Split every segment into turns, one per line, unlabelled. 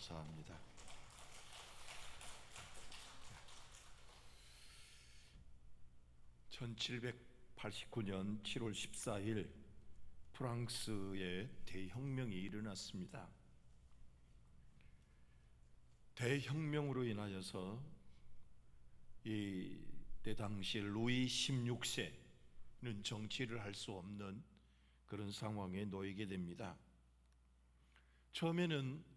감사합니다. (1789년 7월 14일) 프랑스에 대혁명이 일어났습니다. 대혁명으로 인하여서 이때 당시 루이 16세는 정치를 할 수 없는 그런 상황에 놓이게 됩니다. 처음에는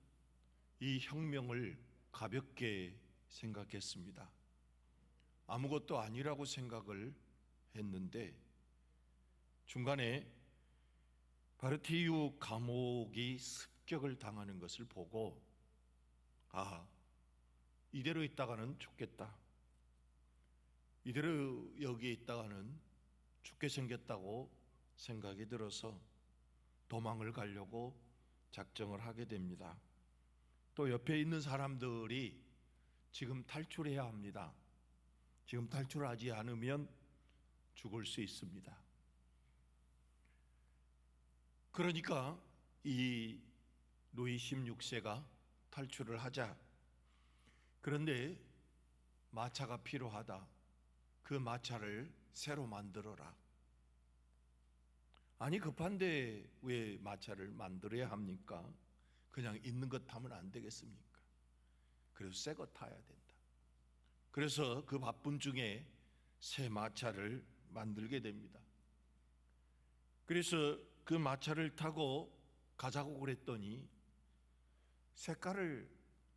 이 혁명을 가볍게 생각했습니다. 아무것도 아니라고 생각을 했는데 중간에 바르티유 감옥이 습격을 당하는 것을 보고 이대로 있다가는 죽겠다, 이대로 여기에 있다가는 죽게 생겼다고 생각이 들어서 도망을 가려고 작정을 하게 됩니다. 또 옆에 있는 사람들이 지금 탈출해야 합니다. 지금 탈출하지 않으면 죽을 수 있습니다. 그러니까 이 루이 16세가 탈출을 하자. 그런데 마차가 필요하다. 그 마차를 새로 만들어라. 아니, 급한데 왜 마차를 만들어야 합니까? 그냥 있는 것 타면 안 되겠습니까? 그래서 새 거 타야 된다. 그래서 그 바쁜 중에 새 마차를 만들게 됩니다. 그래서 그 마차를 타고 가자고 그랬더니 색깔을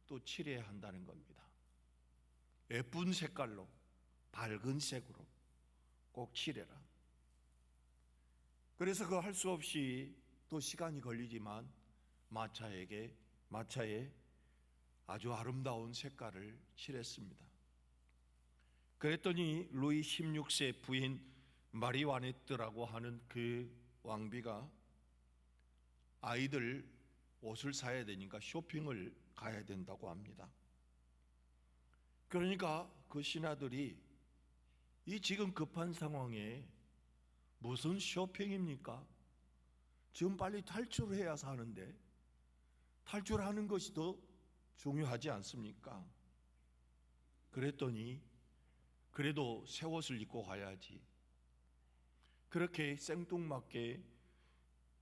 또 칠해야 한다는 겁니다. 예쁜 색깔로, 밝은 색으로 꼭 칠해라. 그래서 그거 할 수 없이 또 시간이 걸리지만 마차에 아주 아름다운 색깔을 칠했습니다. 그랬더니 루이 16세 부인 마리와네뜨라고 하는 그 왕비가 아이들 옷을 사야 되니까 쇼핑을 가야 된다고 합니다. 그러니까 그 신하들이 이 지금 급한 상황에 무슨 쇼핑입니까? 지금 빨리 탈출해야 사는데 탈출하는 것이 더 중요하지 않습니까? 그랬더니 그래도 새 옷을 입고 가야지. 그렇게 생뚱맞게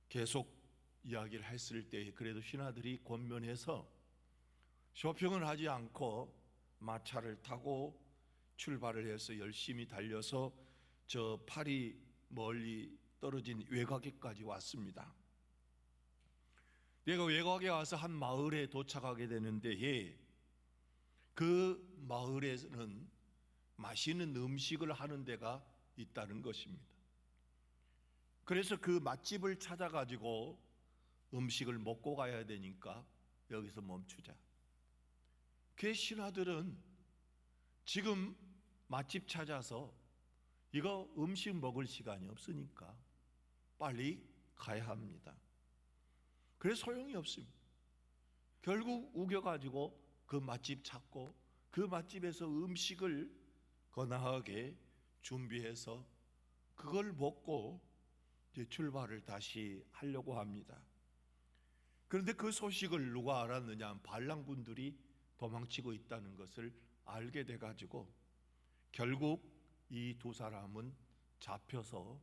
계속 이야기를 했을 때 그래도 신하들이 권면해서 쇼핑을 하지 않고 마차를 타고 출발을 해서 열심히 달려서 저 파리 멀리 떨어진 외곽에까지 왔습니다. 내가 외곽에 와서 한 마을에 도착하게 되는데 그 마을에는 맛있는 음식을 하는 데가 있다는 것입니다. 그래서 그 맛집을 찾아가지고 음식을 먹고 가야 되니까 여기서 멈추자. 그 신하들은 지금 맛집 찾아서 이거 음식 먹을 시간이 없으니까 빨리 가야 합니다. 그래서 소용이 없습니다. 결국 우겨가지고 그 맛집 찾고 그 맛집에서 음식을 거나하게 준비해서 그걸 먹고 이제 출발을 다시 하려고 합니다. 그런데 그 소식을 누가 알았느냐? 반란군들이 도망치고 있다는 것을 알게 돼가지고 결국 이 두 사람은 잡혀서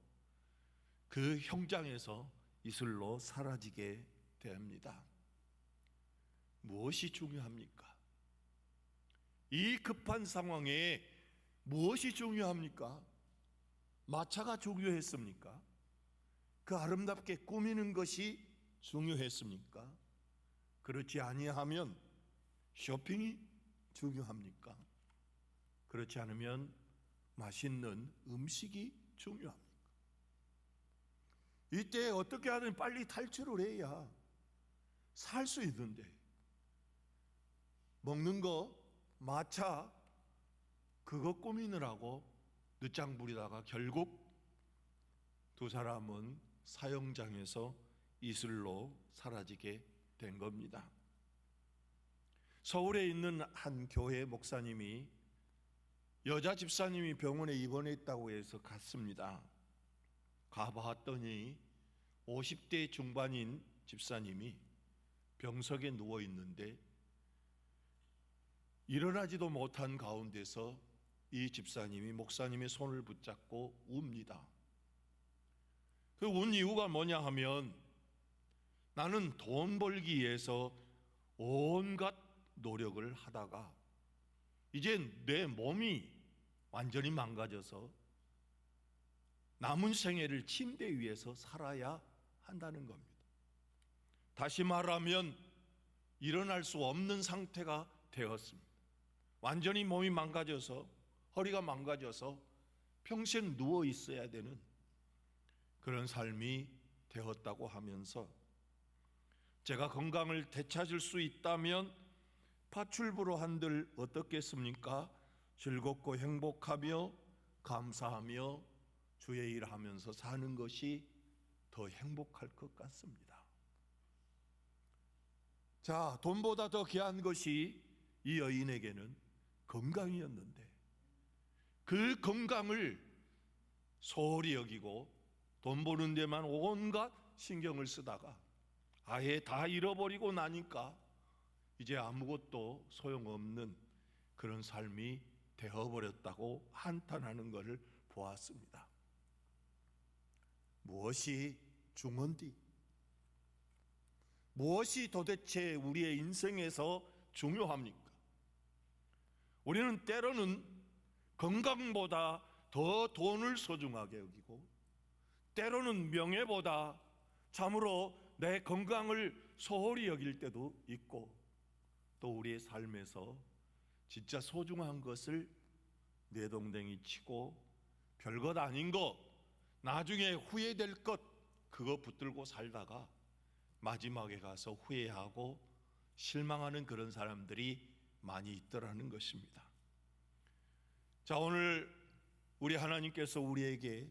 그 형장에서 이슬로 사라지게 됩니다. 무엇이 중요합니까? 이 급한 상황에 무엇이 중요합니까? 마차가 중요했습니까? 그 아름답게 꾸미는 것이 중요했습니까? 그렇지 아니하면 쇼핑이 중요합니까? 그렇지 않으면 맛있는 음식이 중요합니까? 이때 어떻게 하든 빨리 탈출을 해야 살 수 있는데 먹는 거 마차 그거 꾸미느라고 늦장 부리다가 결국 두 사람은 사형장에서 이슬로 사라지게 된 겁니다. 서울에 있는 한 교회 목사님이 여자 집사님이 병원에 입원했다고 해서 갔습니다. 가봤더니 50대 중반인 집사님이 병석에 누워 있는데 일어나지도 못한 가운데서 이 집사님이 목사님의 손을 붙잡고 웁니다. 그 운 이유가 뭐냐 하면, 나는 돈 벌기 위해서 온갖 노력을 하다가 이제 내 몸이 완전히 망가져서 남은 생애를 침대 위에서 살아야 한다는 겁니다. 다시 말하면 일어날 수 없는 상태가 되었습니다. 완전히 몸이 망가져서, 허리가 망가져서 평생 누워 있어야 되는 그런 삶이 되었다고 하면서, 제가 건강을 되찾을 수 있다면 파출부로 한들 어떻겠습니까? 즐겁고 행복하며 감사하며 주의 일을 하면서 사는 것이 더 행복할 것 같습니다. 자, 돈보다 더 귀한 것이 이 여인에게는 건강이었는데, 그 건강을 소홀히 여기고 돈 버는 데만 온갖 신경을 쓰다가 아예 다 잃어버리고 나니까 이제 아무것도 소용없는 그런 삶이 되어버렸다고 한탄하는 것을 보았습니다. 무엇이 중요한디? 무엇이 도대체 우리의 인생에서 중요합니까? 우리는 때로는 건강보다 더 돈을 소중하게 여기고, 때로는 명예보다 참으로 내 건강을 소홀히 여길 때도 있고, 또 우리의 삶에서 진짜 소중한 것을 내동댕이 치고 별것 아닌 거, 나중에 후회될 것, 그거 붙들고 살다가 마지막에 가서 후회하고 실망하는 그런 사람들이 많이 있더라는 것입니다. 자, 오늘 우리 하나님께서 우리에게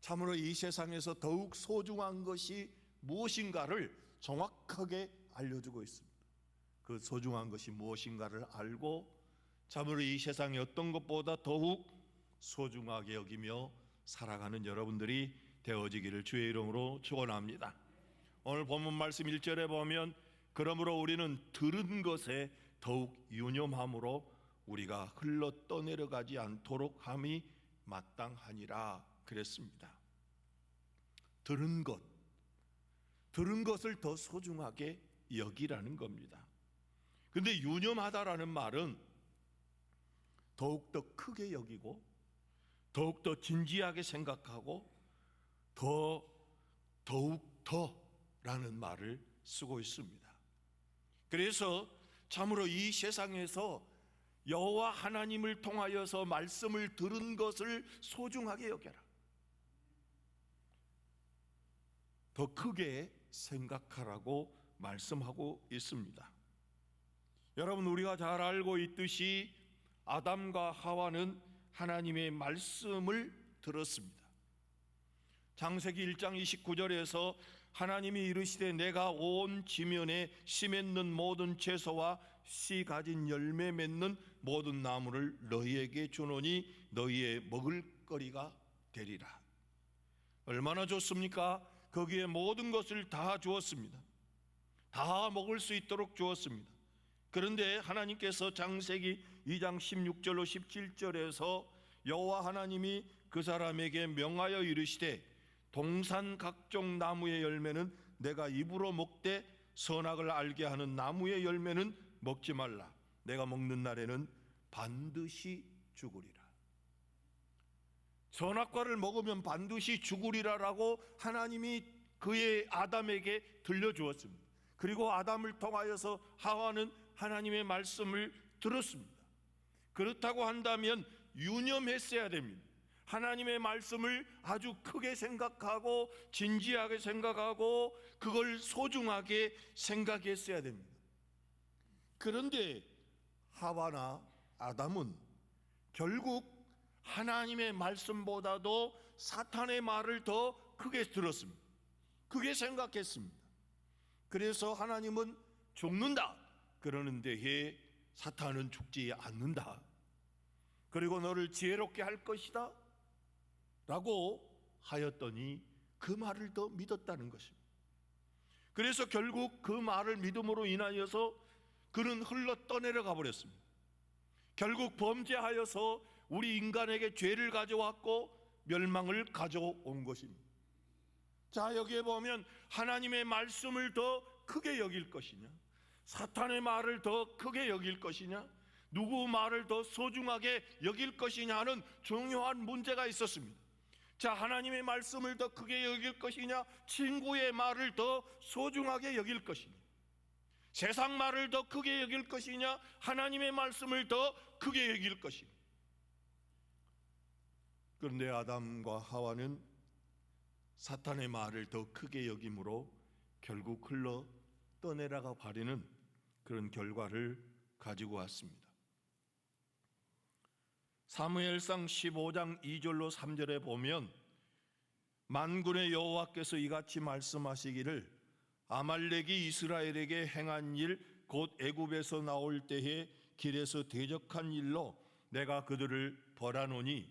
참으로 이 세상에서 더욱 소중한 것이 무엇인가를 정확하게 알려주고 있습니다. 그 소중한 것이 무엇인가를 알고 참으로 이 세상의 어떤 것보다 더욱 소중하게 여기며 살아가는 여러분들이 되어지기를 주의 이름으로 축원합니다. 오늘 본문 말씀 1절에 보면, 그러므로 우리는 들은 것에 더욱 유념함으로 우리가 흘러 떠내려가지 않도록 함이 마땅하니라 그랬습니다. 들은 것을 더 소중하게 여기라는 겁니다. 근데 유념하다라는 말은 더욱더 크게 여기고 더욱더 진지하게 생각하고 더욱더라는 말을 쓰고 있습니다. 그래서 참으로 이 세상에서 여호와 하나님을 통하여서 말씀을 들은 것을 소중하게 여겨라. 더 크게 생각하라고 말씀하고 있습니다. 여러분, 우리가 잘 알고 있듯이 아담과 하와는 하나님의 말씀을 들었습니다. 창세기 1장 29절에서 하나님이 이르시되 내가 온 지면에 씨 맺는 모든 채소와 씨 가진 열매 맺는 모든 나무를 너희에게 주노니 너희의 먹을 거리가 되리라. 얼마나 좋습니까? 거기에 모든 것을 다 주었습니다. 다 먹을 수 있도록 주었습니다. 그런데 하나님께서 창세기 2장 16절로 17절에서 여호와 하나님이 그 사람에게 명하여 이르시되 동산 각종 나무의 열매는 내가 입으로 먹되 선악을 알게 하는 나무의 열매는 먹지 말라. 내가 먹는 날에는 반드시 죽으리라. 선악과를 먹으면 반드시 죽으리라라고 하나님이 그의 아담에게 들려주었습니다. 그리고 아담을 통하여서 하와는 하나님의 말씀을 들었습니다. 그렇다고 한다면 유념했어야 됩니다. 하나님의 말씀을 아주 크게 생각하고 진지하게 생각하고 그걸 소중하게 생각했어야 됩니다. 그런데 하와나 아담은 결국 하나님의 말씀보다도 사탄의 말을 더 크게 들었습니다. 크게 생각했습니다. 그래서 하나님은 죽는다 그러는데 사탄은 죽지 않는다. 그리고 너를 지혜롭게 할 것이다 라고 하였더니 그 말을 더 믿었다는 것입니다. 그래서 결국 그 말을 믿음으로 인하여서 그는 흘러 떠내려가 버렸습니다. 결국 범죄하여서 우리 인간에게 죄를 가져왔고 멸망을 가져온 것입니다. 자, 여기에 보면 하나님의 말씀을 더 크게 여길 것이냐, 사탄의 말을 더 크게 여길 것이냐, 누구 말을 더 소중하게 여길 것이냐 하는 중요한 문제가 있었습니다. 자, 하나님의 말씀을 더 크게 여길 것이냐, 친구의 말을 더 소중하게 여길 것이냐, 세상 말을 더 크게 여길 것이냐, 하나님의 말씀을 더 크게 여길 것이냐. 그런데 아담과 하와는 사탄의 말을 더 크게 여김으로 결국 흘러 떠내려가 버리는 그런 결과를 가지고 왔습니다. 사무엘상 15장 2절로 3절에 보면 만군의 여호와께서 이같이 말씀하시기를 아말렉이 이스라엘에게 행한 일 곧 애굽에서 나올 때에 길에서 대적한 일로 내가 그들을 벌하노니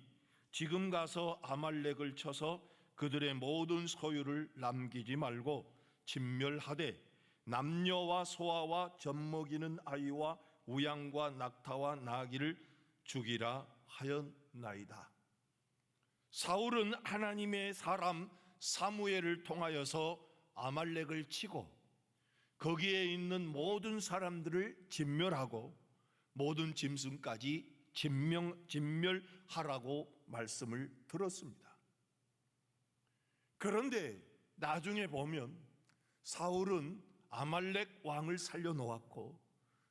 지금 가서 아말렉을 쳐서 그들의 모든 소유를 남기지 말고 진멸하되 남녀와 소아와 젖먹이는 아이와 우양과 낙타와 나귀를 죽이라 하였나이다. 사울은 하나님의 사람 사무엘을 통하여서 아말렉을 치고 거기에 있는 모든 사람들을 진멸하고 모든 짐승까지 진멸하라고 말씀을 들었습니다. 그런데 나중에 보면 사울은 아말렉 왕을 살려놓았고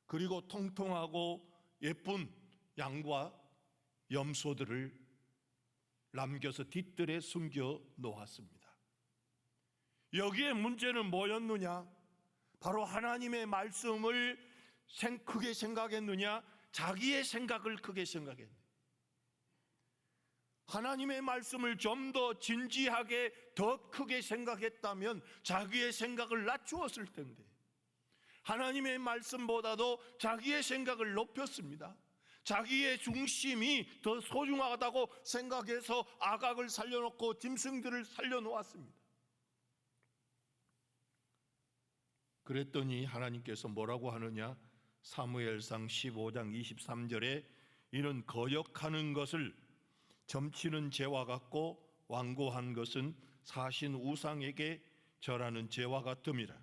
그리고 통통하고 예쁜 양과 염소들을 남겨서 뒷뜰에 숨겨 놓았습니다. 여기에 문제는 뭐였느냐? 바로 하나님의 말씀을 크게 생각했느냐, 자기의 생각을 크게 생각했느냐. 하나님의 말씀을 좀 더 진지하게 더 크게 생각했다면 자기의 생각을 낮추었을 텐데 하나님의 말씀보다도 자기의 생각을 높였습니다. 자기의 중심이 더 소중하다고 생각해서 아각을 살려놓고 짐승들을 살려놓았습니다. 그랬더니 하나님께서 뭐라고 하느냐? 사무엘상 15장 23절에 이는 거역하는 것을 점치는 죄와 같고 완고한 것은 사신 우상에게 절하는 죄와 같음이라.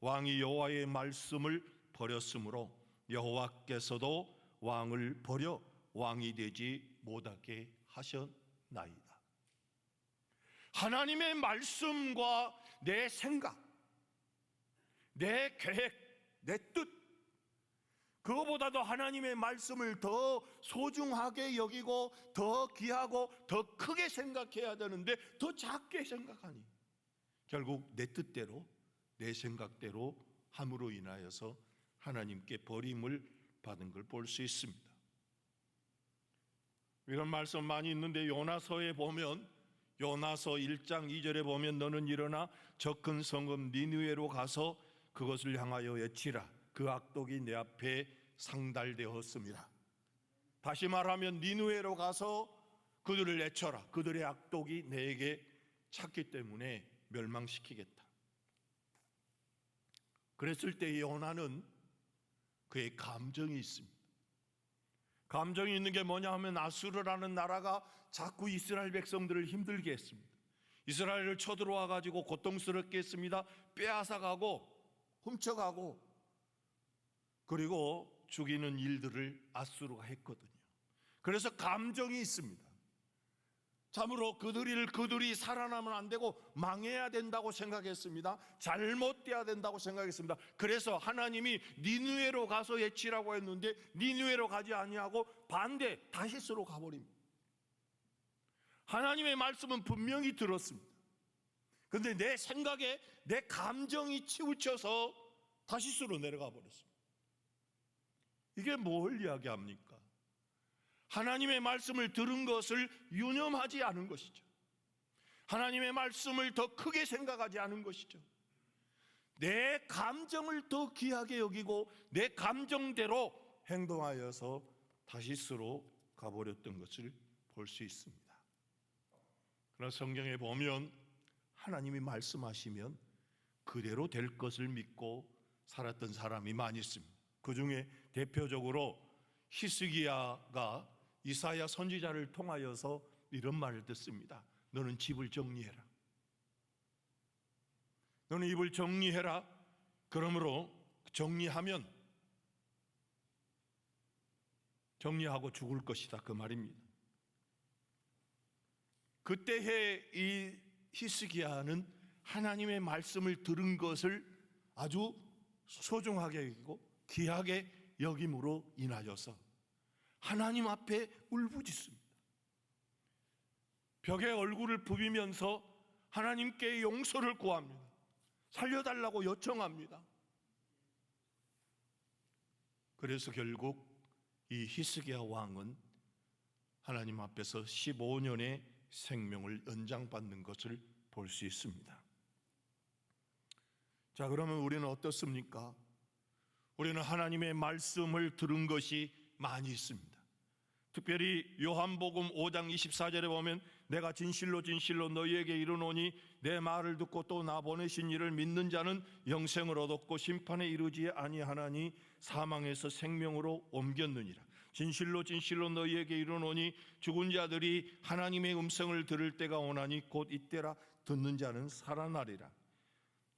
왕이 여호와의 말씀을 버렸으므로 여호와께서도 왕을 버려 왕이 되지 못하게 하셨나이다. 하나님의 말씀과 내 생각, 내 계획, 내 뜻, 그거보다도 하나님의 말씀을 더 소중하게 여기고 더 귀하고 더 크게 생각해야 되는데 더 작게 생각하니 결국 내 뜻대로 내 생각대로 함으로 인하여서 하나님께 버림을 받은 걸 볼 수 있습니다. 이런 말씀 많이 있는데 요나서에 보면 요나서 1장 2절에 보면 너는 일어나 저 큰 성읍 니느웨로 가서 그것을 향하여 외치라. 그 악독이 내 앞에 상달되었습니다. 다시 말하면 니느웨로 가서 그들을 내쳐라. 그들의 악독이 내게 찼기 때문에 멸망시키겠다. 그랬을 때 요나는 그의 감정이 있습니다. 감정이 있는 게 뭐냐 하면 아수르라는 나라가 자꾸 이스라엘 백성들을 힘들게 했습니다. 이스라엘을 쳐들어와 가지고 고통스럽게 했습니다. 빼앗아가고 훔쳐가고 그리고 죽이는 일들을 아수르가 했거든요. 그래서 감정이 있습니다. 참으로 그들이 살아나면 안 되고 망해야 된다고 생각했습니다. 잘못돼야 된다고 생각했습니다. 그래서 하나님이 니느웨로 가서 외치라고 했는데 니느웨로 가지 아니하고 반대 다시스로 가버립니다. 하나님의 말씀은 분명히 들었습니다. 그런데 내 생각에 내 감정이 치우쳐서 다시스로 내려가 버렸습니다. 이게 뭘 이야기합니까? 하나님의 말씀을 들은 것을 유념하지 않은 것이죠. 하나님의 말씀을 더 크게 생각하지 않은 것이죠. 내 감정을 더 귀하게 여기고 내 감정대로 행동하여서 다시스로 가버렸던 것을 볼 수 있습니다. 그러나 성경에 보면 하나님이 말씀하시면 그대로 될 것을 믿고 살았던 사람이 많이 있습니다. 그 중에 대표적으로 히스기야가 이사야 선지자를 통하여서 이런 말을 듣습니다. 너는 집을 정리해라. 너는 입을 정리해라. 그러므로 정리하고 죽을 것이다, 그 말입니다. 그때의 이 히스기야는 하나님의 말씀을 들은 것을 아주 소중하게 여기고 귀하게 여김으로 인하여서 하나님 앞에 울부짖습니다. 벽에 얼굴을 부비면서 하나님께 용서를 구합니다. 살려달라고 요청합니다. 그래서 결국 이 히스기야 왕은 하나님 앞에서 15년의 생명을 연장받는 것을 볼 수 있습니다. 자, 그러면 우리는 어떻습니까? 우리는 하나님의 말씀을 들은 것이 많이 있습니다. 특별히 요한복음 5장 24절에 보면 내가 진실로 진실로 너희에게 이르노니 내 말을 듣고 또 나 보내신 이를 믿는 자는 영생을 얻었고 심판에 이르지 아니하나니 사망에서 생명으로 옮겼느니라. 진실로 진실로 너희에게 이르노니 죽은 자들이 하나님의 음성을 들을 때가 오나니 곧 이때라. 듣는 자는 살아나리라.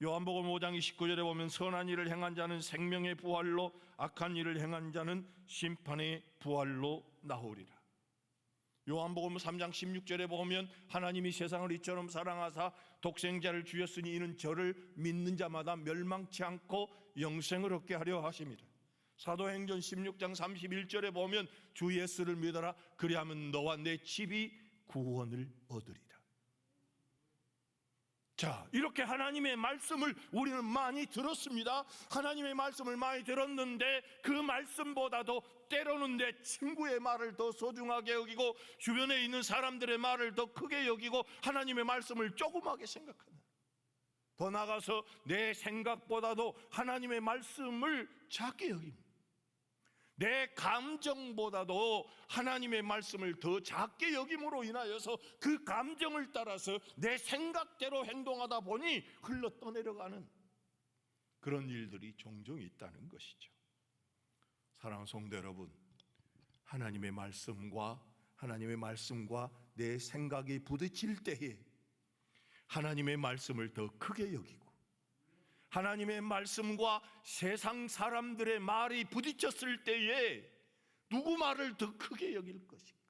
요한복음 5장 29절에 보면 선한 일을 행한 자는 생명의 부활로 악한 일을 행한 자는 심판의 부활로 나오리라. 요한복음 3장 16절에 보면 하나님이 세상을 이처럼 사랑하사 독생자를 주셨으니 이는 저를 믿는 자마다 멸망치 않고 영생을 얻게 하려 하심이라. 사도행전 16장 31절에 보면 주 예수를 믿어라. 그리하면 너와 내 집이 구원을 얻으리라. 자, 이렇게 하나님의 말씀을 우리는 많이 들었습니다. 하나님의 말씀을 많이 들었는데 그 말씀보다도 때로는 내 친구의 말을 더 소중하게 여기고 주변에 있는 사람들의 말을 더 크게 여기고 하나님의 말씀을 조그맣게 생각하는, 더 나아가서 내 생각보다도 하나님의 말씀을 작게 여깁니다. 내 감정보다도 하나님의 말씀을 더 작게 여김으로 인하여서 그 감정을 따라서 내 생각대로 행동하다 보니 흘러 떠내려가는 그런 일들이 종종 있다는 것이죠. 사랑하는 성도 여러분, 하나님의 말씀과 내 생각이 부딪힐 때에 하나님의 말씀을 더 크게 여기고 하나님의 말씀과 세상 사람들의 말이 부딪혔을 때에 누구 말을 더 크게 여길 것인가?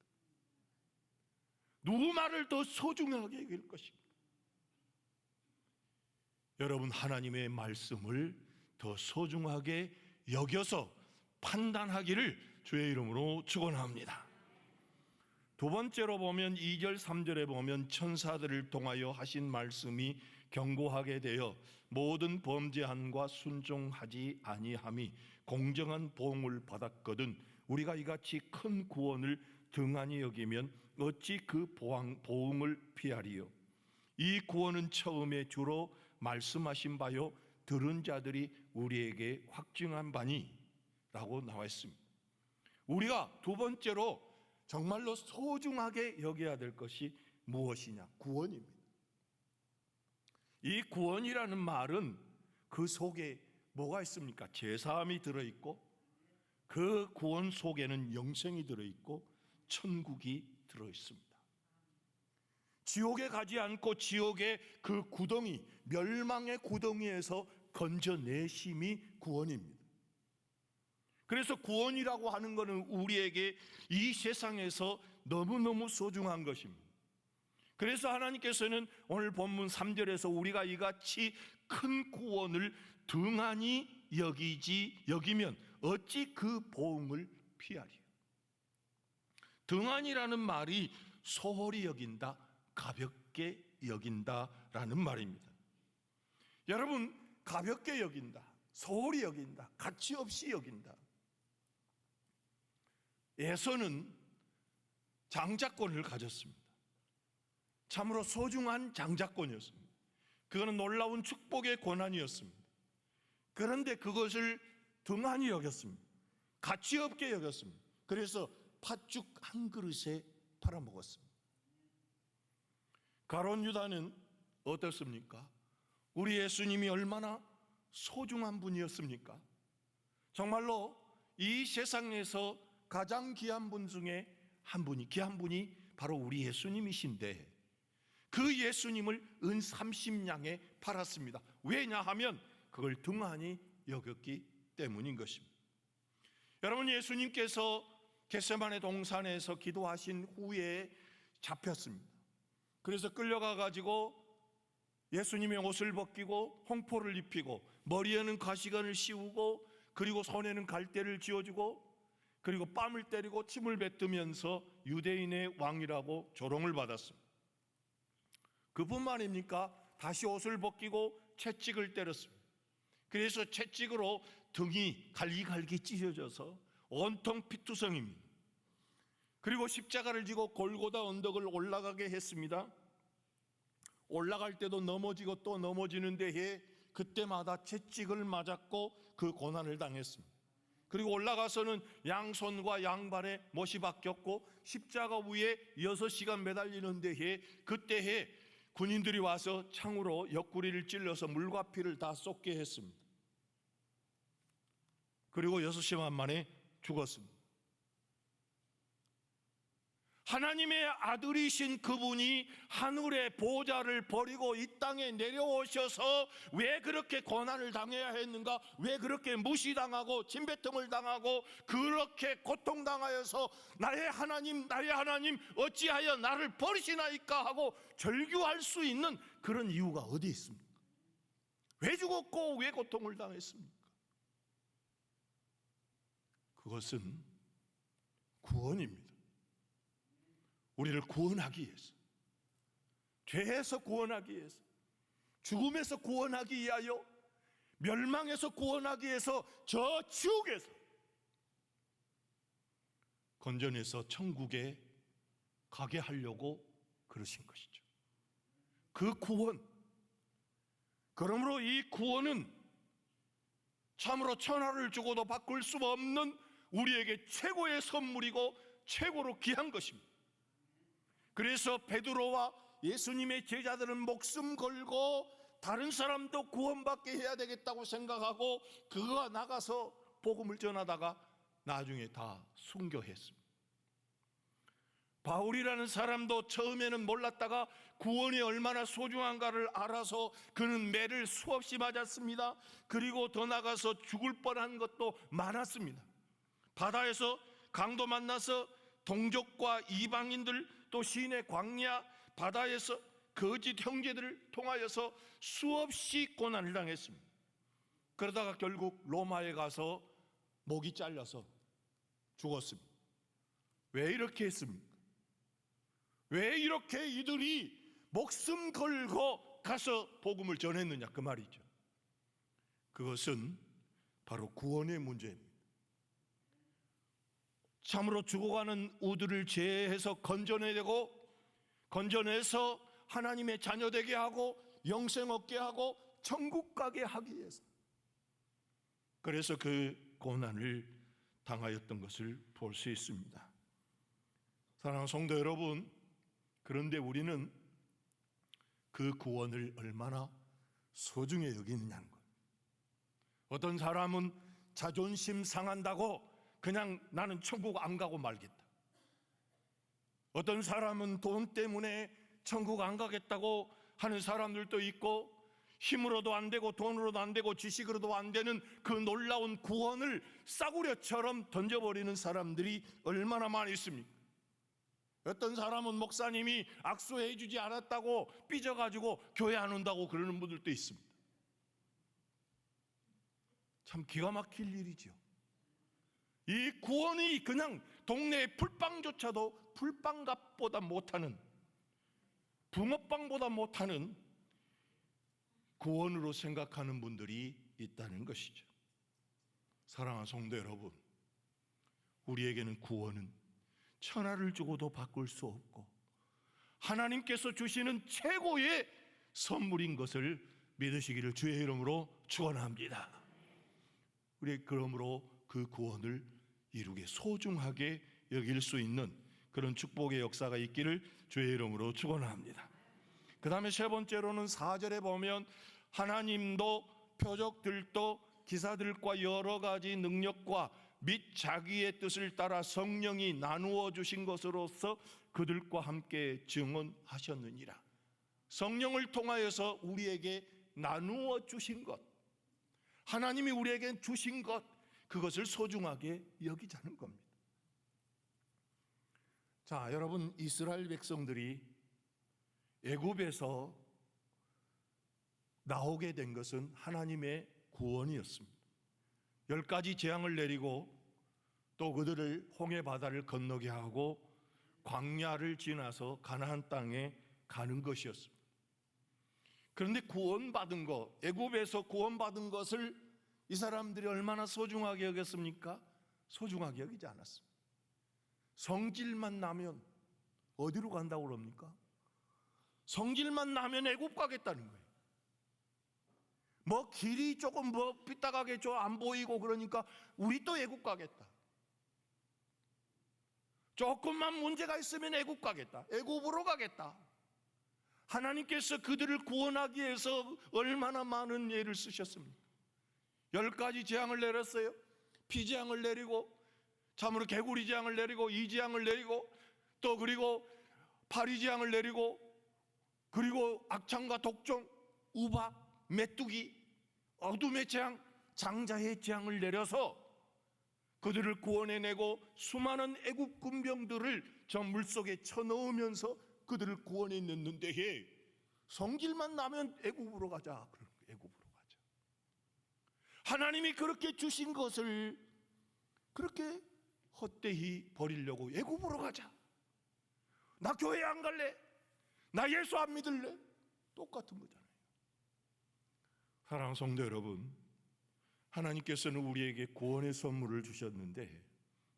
누구 말을 더 소중하게 여길 것인가? 여러분, 하나님의 말씀을 더 소중하게 여겨서 판단하기를 주의 이름으로 축원합니다. 두 번째로 보면 2절 3절에 보면 천사들을 통하여 하신 말씀이 경고하게 되어 모든 범죄함과 순종하지 아니함이 공정한 보응을 받았거든 우리가 이같이 큰 구원을 등한히 여기면 어찌 그 보응을 피하리요. 이 구원은 처음에 주로 말씀하신 바요 들은 자들이 우리에게 확증한 바니 라고 나와 있습니다. 우리가 두 번째로 정말로 소중하게 여겨야 될 것이 무엇이냐? 구원입니다. 이 구원이라는 말은 그 속에 뭐가 있습니까? 제사함이 들어있고 그 구원 속에는 영생이 들어있고 천국이 들어있습니다. 지옥에 가지 않고 지옥의 그 구덩이, 멸망의 구덩이에서 건져내심이 구원입니다. 그래서 구원이라고 하는 것은 우리에게 이 세상에서 너무너무 소중한 것입니다. 그래서 하나님께서는 오늘 본문 3절에서 우리가 이같이 큰 구원을 등한히 여기면 어찌 그 보응을 피하리요. 등한이라는 말이 소홀히 여긴다, 가볍게 여긴다라는 말입니다. 여러분, 가볍게 여긴다, 소홀히 여긴다, 가치 없이 여긴다. 에서는 장자권을 가졌습니다. 참으로 소중한 장자권이었습니다. 그거는 놀라운 축복의 권한이었습니다. 그런데 그것을 등한히 여겼습니다. 가치 없게 여겼습니다. 그래서 팥죽 한 그릇에 팔아먹었습니다. 가룟 유다는 어떻습니까? 우리 예수님이 얼마나 소중한 분이었습니까? 정말로 이 세상에서 가장 귀한 분 중에 귀한 분이 바로 우리 예수님이신데, 그 예수님을 은 30냥에 팔았습니다. 왜냐하면 그걸 등한히 여겼기 때문인 것입니다. 여러분, 예수님께서 겟세마네 동산에서 기도하신 후에 잡혔습니다. 그래서 끌려가 가지고 예수님의 옷을 벗기고 홍포를 입히고 머리에는 가시관을 씌우고 그리고 손에는 갈대를 쥐어주고 그리고 뺨을 때리고 침을 뱉으면서 유대인의 왕이라고 조롱을 받았습니다. 그뿐만 아닙니까? 다시 옷을 벗기고 채찍을 때렸습니다. 그래서 채찍으로 등이 갈기갈기 찢어져서 온통 피투성입니다. 그리고 십자가를 지고 골고다 언덕을 올라가게 했습니다. 올라갈 때도 넘어지고 또 넘어지는 데에 그때마다 채찍을 맞았고 그 고난을 당했습니다. 그리고 올라가서는 양손과 양발에 못이 박혔고 십자가 위에 6시간 매달리는 데에 그때에 군인들이 와서 창으로 옆구리를 찔러서 물과 피를 다 쏟게 했습니다. 그리고 6시간 만에 죽었습니다. 하나님의 아들이신 그분이 하늘의 보좌를 버리고 이 땅에 내려오셔서 왜 그렇게 고난을 당해야 했는가? 왜 그렇게 무시당하고 침뱉음을 당하고 그렇게 고통당하여서 나의 하나님 어찌하여 나를 버리시나이까 하고 절규할 수 있는 그런 이유가 어디 있습니까? 왜 죽었고 왜 고통을 당했습니까? 그것은 구원입니다. 우리를 구원하기 위해서, 죄에서 구원하기 위해서, 죽음에서 구원하기 위하여, 멸망에서 구원하기 위해서, 저 지옥에서 건져내서 천국에 가게 하려고 그러신 것이죠. 그 구원, 그러므로 이 구원은 참으로 천하를 주고도 바꿀 수 없는 우리에게 최고의 선물이고 최고로 귀한 것입니다. 그래서 베드로와 예수님의 제자들은 목숨 걸고 다른 사람도 구원받게 해야 되겠다고 생각하고 그가 나가서 복음을 전하다가 나중에 다 순교했습니다. 바울이라는 사람도 처음에는 몰랐다가 구원이 얼마나 소중한가를 알아서 그는 매를 수없이 맞았습니다. 그리고 더 나가서 죽을 뻔한 것도 많았습니다. 바다에서 강도 만나서 동족과 이방인들 또 시내 광야 바다에서 거짓 형제들을 통하여서 수없이 고난을 당했습니다. 그러다가 결국 로마에 가서 목이 잘려서 죽었습니다. 왜 이렇게 했습니까? 왜 이렇게 이들이 목숨 걸고 가서 복음을 전했느냐 그 말이죠. 그것은 바로 구원의 문제입니다. 참으로 죽어가는 우들을 제해서 건져내서 하나님의 자녀 되게 하고 영생 얻게 하고 천국 가게 하기 위해서, 그래서 그 고난을 당하였던 것을 볼 수 있습니다. 사랑하는 성도 여러분, 그런데 우리는 그 구원을 얼마나 소중히 여기느냐는 것. 어떤 사람은 자존심 상한다고 그냥 나는 천국 안 가고 말겠다. 어떤 사람은 돈 때문에 천국 안 가겠다고 하는 사람들도 있고, 힘으로도 안 되고 돈으로도 안 되고 지식으로도 안 되는 그 놀라운 구원을 싸구려처럼 던져버리는 사람들이 얼마나 많이 있습니까? 어떤 사람은 목사님이 악수해 주지 않았다고 삐져가지고 교회 안 온다고 그러는 분들도 있습니다. 참 기가 막힐 일이죠. 이 구원이 그냥 동네의 풀빵조차도 풀빵값보다 못하는, 붕어빵보다 못하는 구원으로 생각하는 분들이 있다는 것이죠. 사랑하는 성도 여러분, 우리에게는 구원은 천하를 주고도 바꿀 수 없고 하나님께서 주시는 최고의 선물인 것을 믿으시기를 주의 이름으로 축원합니다. 우리 그러므로 그 구원을 이루게 소중하게 여길 수 있는 그런 축복의 역사가 있기를 주의 이름으로 축원합니다. 그 다음에 세 번째로는 4절에 보면 하나님도 표적들도 기사들과 여러 가지 능력과 및 자기의 뜻을 따라 성령이 나누어 주신 것으로서 그들과 함께 증언하셨느니라. 성령을 통하여서 우리에게 나누어 주신 것, 하나님이 우리에게 주신 것, 그것을 소중하게 여기자는 겁니다. 자, 여러분, 이스라엘 백성들이 애굽에서 나오게 된 것은 하나님의 구원이었습니다. 10가지 재앙을 내리고 또 그들을 홍해 바다를 건너게 하고 광야를 지나서 가나안 땅에 가는 것이었습니다. 그런데 구원받은 것, 애굽에서 구원받은 것을 이 사람들이 얼마나 소중하게 여겼습니까? 소중하게 여기지 않았습니다. 성질만 나면 어디로 간다고 그럽니까? 성질만 나면 애굽 가겠다는 거예요. 뭐 길이 조금 삐딱하게 좀 안 보이고 그러니까 우리 또 애굽 가겠다. 조금만 문제가 있으면 애굽 가겠다. 애굽으로 가겠다. 하나님께서 그들을 구원하기 위해서 얼마나 많은 예를 쓰셨습니까? 10가지 재앙을 내렸어요. 피재앙을 내리고, 참으로 개구리 재앙을 내리고, 이재앙을 내리고, 또 그리고 파리재앙을 내리고, 그리고 악창과 독종, 우박, 메뚜기, 어둠의 재앙, 장자의 재앙을 내려서 그들을 구원해내고 수많은 애굽 군병들을 저 물속에 쳐넣으면서 그들을 구원해냈는데, 성질만 나면 애굽으로 가자. 애굽으로 가자. 하나님이 그렇게 주신 것을 그렇게 헛되이 버리려고 애굽으로 가자. 나 교회 안 갈래. 나 예수 안 믿을래. 똑같은 거잖아요. 사랑하는 성도 여러분, 하나님께서는 우리에게 구원의 선물을 주셨는데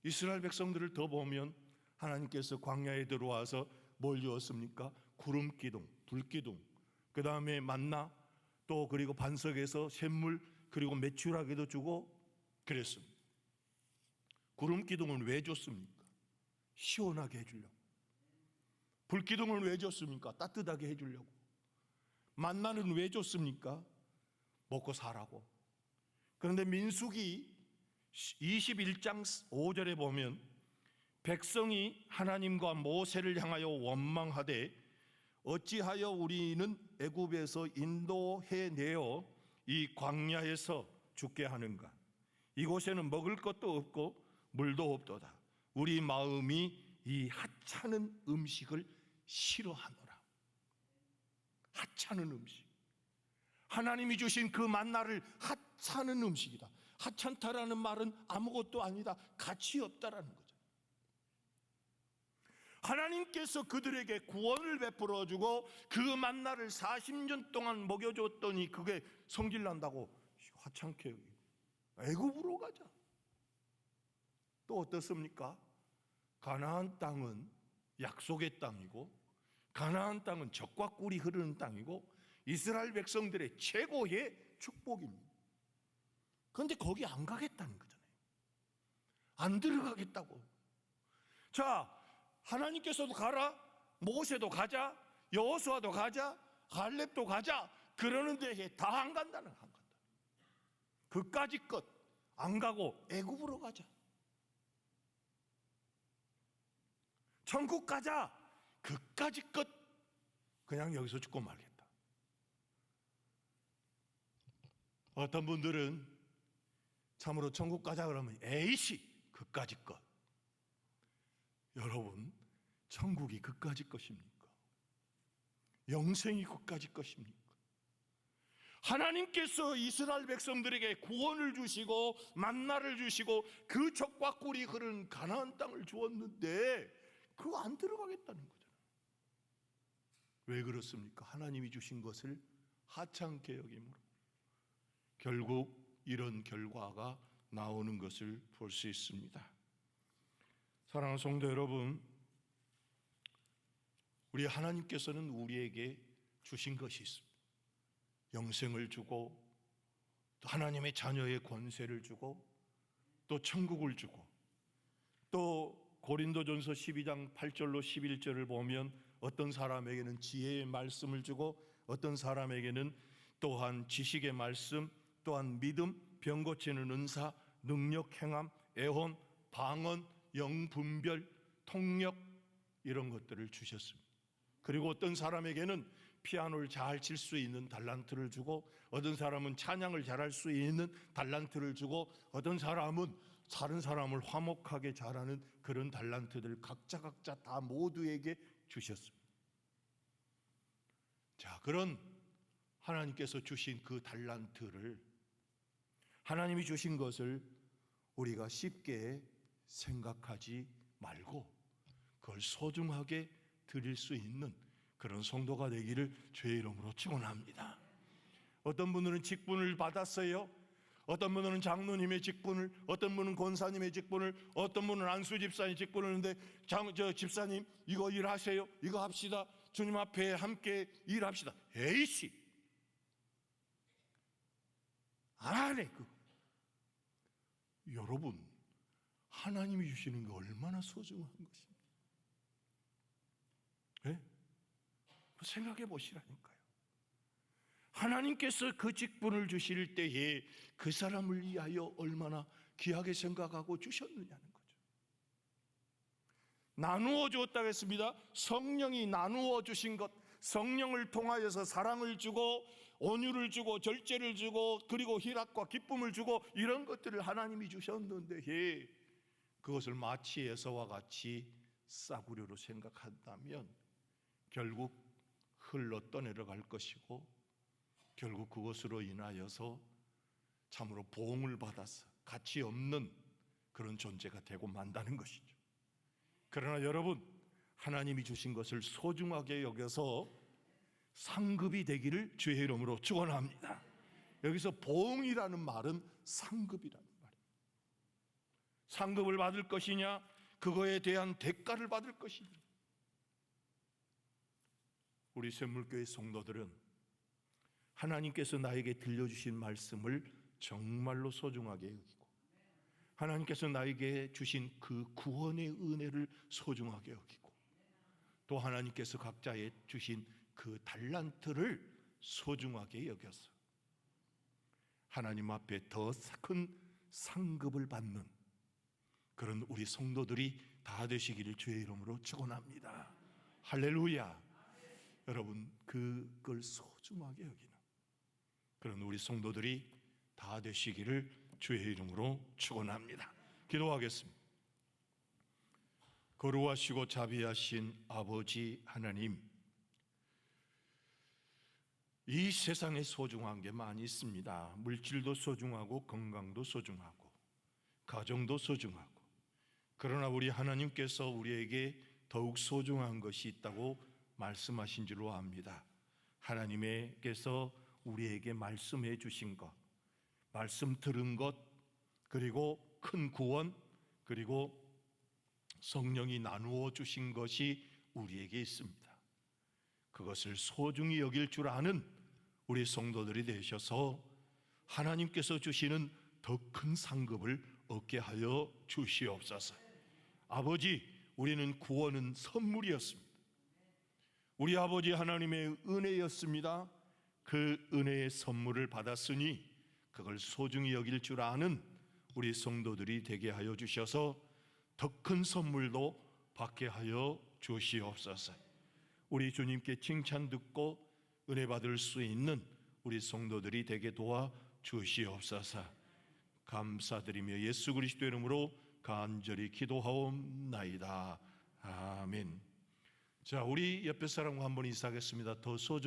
이스라엘 백성들을 더 보면 하나님께서 광야에 들어와서 뭘 주었습니까? 구름 기둥, 불 기둥, 그 다음에 만나, 또 그리고 반석에서 샘물, 그리고 메추라기도 주고 그랬습니다. 구름 기둥은 왜 줬습니까? 시원하게 해주려고. 불 기둥은 왜 줬습니까? 따뜻하게 해주려고. 만나는 왜 줬습니까? 먹고 사라고. 그런데 민수기 21장 5절에 보면 백성이 하나님과 모세를 향하여 원망하되 어찌하여 우리는 애굽에서 인도해내어 이 광야에서 죽게 하는가? 이곳에는 먹을 것도 없고 물도 없도다. 우리 마음이 이 하찮은 음식을 싫어하노라. 하찮은 음식. 하나님이 주신 그 만나를 하찮은 음식이다. 하찮다라는 말은 아무것도 아니다, 가치 없다라는 거죠. 하나님께서 그들에게 구원을 베풀어 주고 그 만나를 40년 동안 먹여줬더니 그게 성질난다고 하찮게 여기고 애굽으로 가자. 또 어떻습니까? 가나안 땅은 약속의 땅이고 가나안 땅은 젖과 꿀이 흐르는 땅이고 이스라엘 백성들의 최고의 축복입니다. 그런데 거기 안 가겠다는 거잖아요. 안 들어가겠다고. 자, 하나님께서도 가라, 모세도 가자, 여호수아도 가자, 갈렙도 가자 그러는데 다 안 간다는, 안 간다. 그까지 것 안 가고 애굽으로 가자. 천국 가자. 그까지 것 그냥 여기서 죽고 말겠다. 어떤 분들은 참으로 천국 가자 그러면 에이씨 그까지 것. 여러분, 천국이 그까지 것입니까? 영생이 그까지 것입니까? 하나님께서 이스라엘 백성들에게 구원을 주시고 만나를 주시고 그 젖과 꿀이 흐르는 가나안 땅을 주었는데 그거 안 들어가겠다는 거잖아요. 왜 그렇습니까? 하나님이 주신 것을 하찮게 여김으로 결국 이런 결과가 나오는 것을 볼 수 있습니다. 사랑하는 성도 여러분, 우리 하나님께서는 우리에게 주신 것이 있습니다. 영생을 주고 또 하나님의 자녀의 권세를 주고 또 천국을 주고 또 고린도전서 12장 8절로 11절을 보면 어떤 사람에게는 지혜의 말씀을 주고 어떤 사람에게는 또한 지식의 말씀, 또한 믿음, 병 고치는 은사, 능력 행함, 애혼, 방언, 영분별, 통역 이런 것들을 주셨습니다. 그리고 어떤 사람에게는 피아노를 잘 칠 수 있는 달란트를 주고, 어떤 사람은 찬양을 잘할 수 있는 달란트를 주고, 어떤 사람은 다른 사람을 화목하게 잘하는 그런 달란트들 각자 다 모두에게 주셨습니다. 자, 그런 하나님께서 주신 그 달란트를, 하나님이 주신 것을 우리가 쉽게 생각하지 말고 그걸 소중하게 드릴 수 있는 그런 성도가 되기를 주의 이름으로 축원합니다. 어떤 분들은 직분을 받았어요. 어떤 분은 장로님의 직분을, 어떤 분은 권사님의 직분을, 어떤 분은 안수 집사님 직분을 했는데, 집사님 이거 일하세요, 이거 합시다, 주님 앞에 함께 일합시다. 에이씨, 안 하네. 여러분, 하나님이 주시는 게 얼마나 소중한 것입니까? 네? 생각해 보시라니까요. 하나님께서 그 직분을 주실 때에 그 사람을 위하여 얼마나 귀하게 생각하고 주셨느냐는 거죠. 나누어 주었다고 했습니다. 성령이 나누어 주신 것, 성령을 통하여서 사랑을 주고 온유를 주고 절제를 주고 그리고 희락과 기쁨을 주고 이런 것들을 하나님이 주셨는데, 그것을 마치 에서와 같이 싸구려로 생각한다면 결국 흘러 떠내려갈 것이고, 결국 그것으로 인하여서 참으로 보응을 받아서 가치 없는 그런 존재가 되고 만다는 것이죠. 그러나 여러분, 하나님이 주신 것을 소중하게 여겨서 상급이 되기를 주의 이름으로 축원합니다. 여기서 보응이라는 말은 상급이라는 말입니다. 상급을 받을 것이냐, 그거에 대한 대가를 받을 것이냐. 우리 샘물교회 성도들은 하나님께서 나에게 들려주신 말씀을 정말로 소중하게 여기고, 하나님께서 나에게 주신 그 구원의 은혜를 소중하게 여기고, 또 하나님께서 각자에 주신 그 달란트를 소중하게 여겨서 하나님 앞에 더 큰 상급을 받는 그런 우리 성도들이 다 되시기를 주의 이름으로 축원합니다. 할렐루야. 여러분, 그걸 소중하게 여기는 그런 우리 성도들이 다 되시기를 주의 이름으로 축원합니다. 기도하겠습니다. 거룩하시고 자비하신 아버지 하나님, 이 세상에 소중한 게 많이 있습니다. 물질도 소중하고 건강도 소중하고 가정도 소중하고, 그러나 우리 하나님께서 우리에게 더욱 소중한 것이 있다고 말씀하신 줄로 압니다. 하나님께서 우리에게 말씀해 주신 것, 말씀 들은 것, 그리고 큰 구원, 그리고 성령이 나누어 주신 것이 우리에게 있습니다. 그것을 소중히 여길 줄 아는 우리 성도들이 되셔서 하나님께서 주시는 더 큰 상급을 얻게 하여 주시옵소서. 아버지, 우리는 구원은 선물이었습니다. 우리 아버지 하나님의 은혜였습니다. 그 은혜의 선물을 받았으니 그걸 소중히 여길 줄 아는 우리 성도들이 되게 하여 주셔서 더 큰 선물도 받게 하여 주시옵소서. 우리 주님께 칭찬 듣고 은혜 받을 수 있는 우리 성도들이 되게 도와 주시옵소서. 감사드리며 예수 그리스도의 이름으로 간절히 기도하옵나이다. 아멘. 자, 우리 옆에 사람과 한번 인사하겠습니다. 더 소중